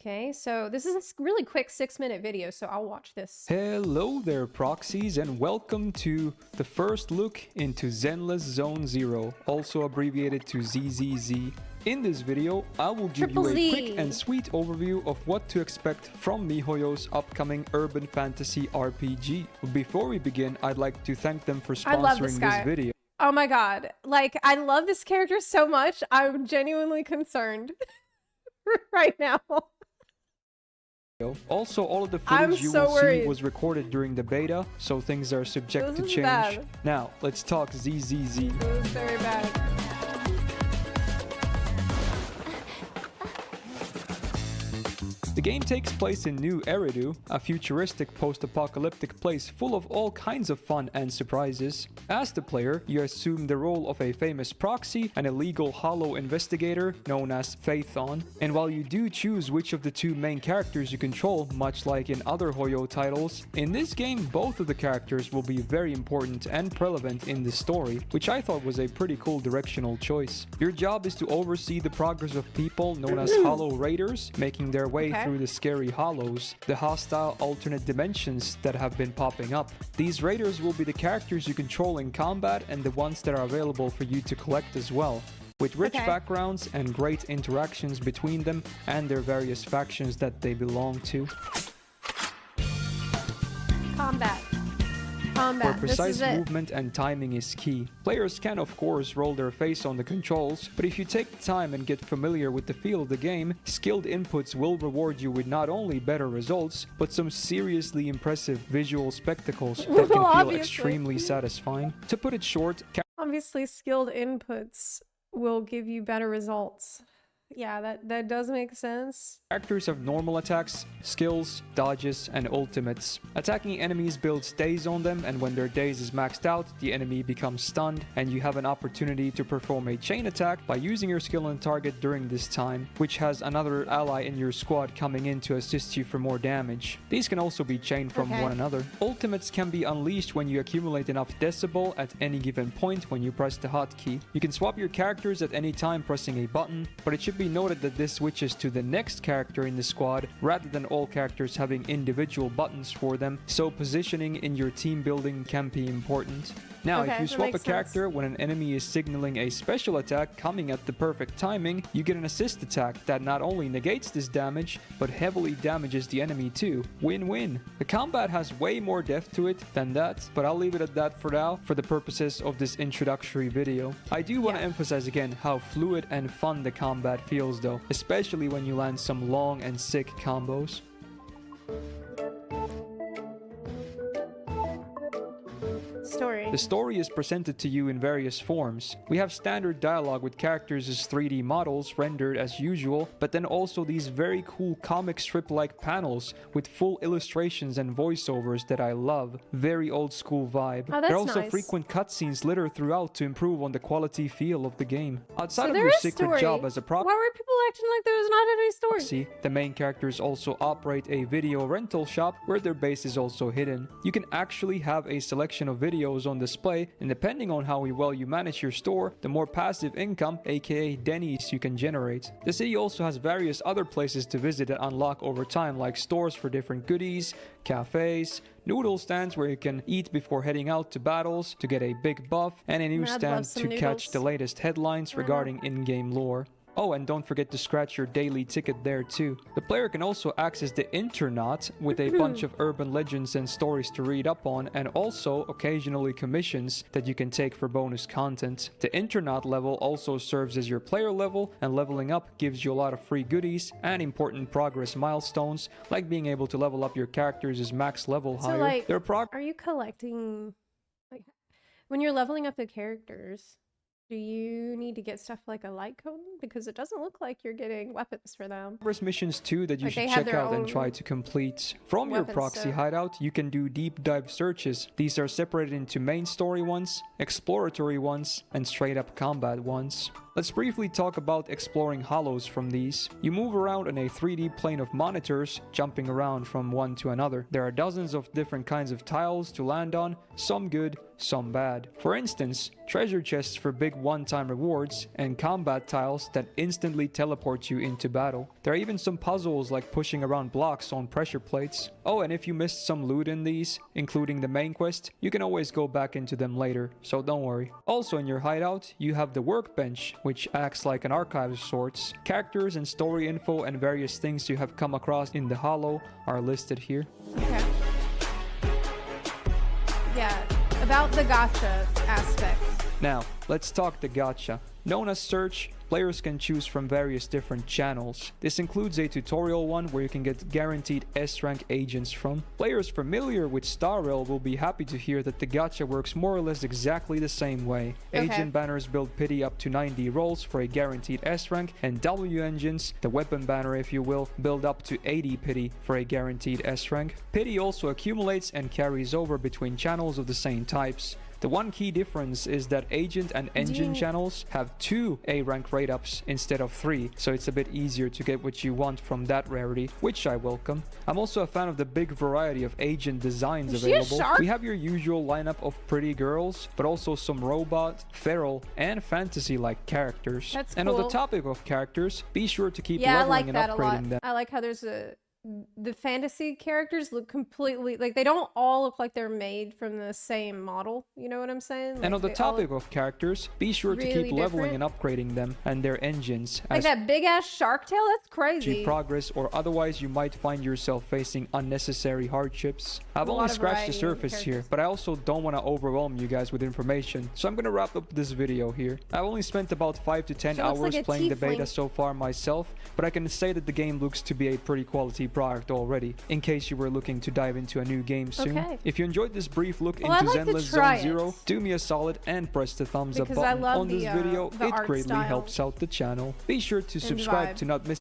Okay, so this is a really quick 6-minute video, so I'll watch this. Hello there, proxies, and welcome to the first look into Zenless Zone 0, also abbreviated to ZZZ. In this video, I will give you a quick and sweet overview of what to expect from MiHoYo's upcoming urban fantasy RPG. Before we begin, I'd like to thank them for sponsoring this video. Oh my god, like, I love this character so much, I'm genuinely concerned right now. Also, all of the footage you will see was recorded during the beta, so things are subject to change. Bad. Now, let's talk ZZZ. This is very bad. The game takes place in New Eridu, a futuristic post-apocalyptic place full of all kinds of fun and surprises. As the player, you assume the role of a famous proxy, an illegal hollow investigator known as Phaethon. And while you do choose which of the two main characters you control, much like in other Hoyo titles, in this game both of the characters will be very important and relevant in the story, which I thought was a pretty cool directional choice. Your job is to oversee the progress of people known as Hollow Raiders, making their way through the scary hollows, the hostile alternate dimensions that have been popping up. These raiders will be the characters you control in combat and the ones that are available for you to collect as well, with rich backgrounds and great interactions between them and their various factions that they belong to. Combat. Where precise movement and timing is key. Players can of course roll their face on the controls, but if you take the time and get familiar with the feel of the game, skilled inputs will reward you with not only better results, but some seriously impressive visual spectacles that can feel extremely satisfying. To put it short, obviously skilled inputs will give you better results. Yeah, that does make sense. Characters have normal attacks, skills, dodges, and ultimates. Attacking enemies builds daze on them, and when their daze is maxed out, the enemy becomes stunned, and you have an opportunity to perform a chain attack by using your skill on target during this time, which has another ally in your squad coming in to assist you for more damage. These can also be chained from one another. Ultimates can be unleashed when you accumulate enough decibel at any given point when you press the hotkey. You can swap your characters at any time pressing a button, but it should be noted that this switches to the next character in the squad rather than all characters having individual buttons for them, so positioning in your team building can be important. Now, if you swap a character when an enemy is signaling a special attack coming at the perfect timing, you get an assist attack that not only negates this damage, but heavily damages the enemy too. Win-win. The combat has way more depth to it than that, but I'll leave it at that for now for the purposes of this introductory video. I do want to emphasize again how fluid and fun the combat feels though, especially when you land some long and sick combos. The story is presented to you in various forms. We have standard dialogue with characters as 3D models rendered as usual, but then also these very cool comic strip-like panels with full illustrations and voiceovers that I love. Very old school vibe. There are also frequent cutscenes littered throughout to improve on the quality feel of the game. Outside of your secret job as a proxy, why were people acting like there was not any story? The main characters also operate a video rental shop where their base is also hidden. You can actually have a selection of videos on display, and depending on how well you manage your store, the more passive income, aka Denny's, you can generate. The city also has various other places to visit that unlock over time, like stores for different goodies, cafes, noodle stands where you can eat before heading out to battles to get a big buff, and a newsstand to catch the latest headlines regarding in-game lore. Oh, and don't forget to scratch your daily ticket there too. The player can also access the Internaut with a bunch of urban legends and stories to read up on, and also occasionally commissions that you can take for bonus content. The Internaut level also serves as your player level, and leveling up gives you a lot of free goodies and important progress milestones, like being able to level up your characters' max level higher. Like, are you collecting, like, when you're leveling up the characters, do you need to get stuff like a light cone? Because it doesn't look like you're getting weapons for them. Progress missions too that you should check out and try to complete. From your proxy hideout, you can do deep dive searches. These are separated into main story ones, exploratory ones, and straight up combat ones. Let's briefly talk about exploring hollows from these. You move around in a 3D plane of monitors, jumping around from one to another. There are dozens of different kinds of tiles to land on, some good, some bad. For instance, treasure chests for big one-time rewards, and combat tiles that instantly teleport you into battle. There are even some puzzles like pushing around blocks on pressure plates. Oh, and if you missed some loot in these, including the main quest, you can always go back into them later, so don't worry. Also in your hideout, you have the workbench, which acts like an archive of sorts. Characters and story info and various things you have come across in the hollow are listed here. Okay. Yeah, about the gacha aspect. Now, let's talk the gacha. Known as search, players can choose from various different channels. This includes a tutorial one where you can get guaranteed S-rank agents from. Players familiar with Star Rail will be happy to hear that the gacha works more or less exactly the same way. Okay. Agent banners build pity up to 90 rolls for a guaranteed S-rank, and W engines, the weapon banner if you will, build up to 80 pity for a guaranteed S-rank. Pity also accumulates and carries over between channels of the same types. The one key difference is that agent and engine channels have 2 A rank rate ups instead of 3, so it's a bit easier to get what you want from that rarity, which I welcome. I'm also a fan of the big variety of agent designs available. We have your usual lineup of pretty girls, but also some robot, feral, and fantasy-like characters. That's and on the cool. topic of characters, be sure to keep Yeah, I leveling like and that a lot. upgrading them. I like how there's the fantasy characters look completely like they don't all look like they're made from the same model. You know what I'm saying? And Like, on the they all topic of characters, be sure to really keep leveling different. and upgrading them and their engines like as that big ass shark tail. That's you crazy. progress, or otherwise you might find yourself facing unnecessary hardships. I've A only lot of scratched the variety of surface here, characters. but I also don't want to overwhelm you guys with information, so I'm gonna wrap up this video here. I've only spent about 5 to 10 She looks hours like a playing the beta tiefling. so far myself, but I can say that the game looks to be a pretty quality product already, in case you were looking to dive into a new game soon. Okay. If you enjoyed this brief look Well, I'd into like to Zenless try Zone Zero, it. do me a solid and press the thumbs up Because I button love on this the, video. the It art greatly style helps out the channel. Be sure to subscribe vibe. to not miss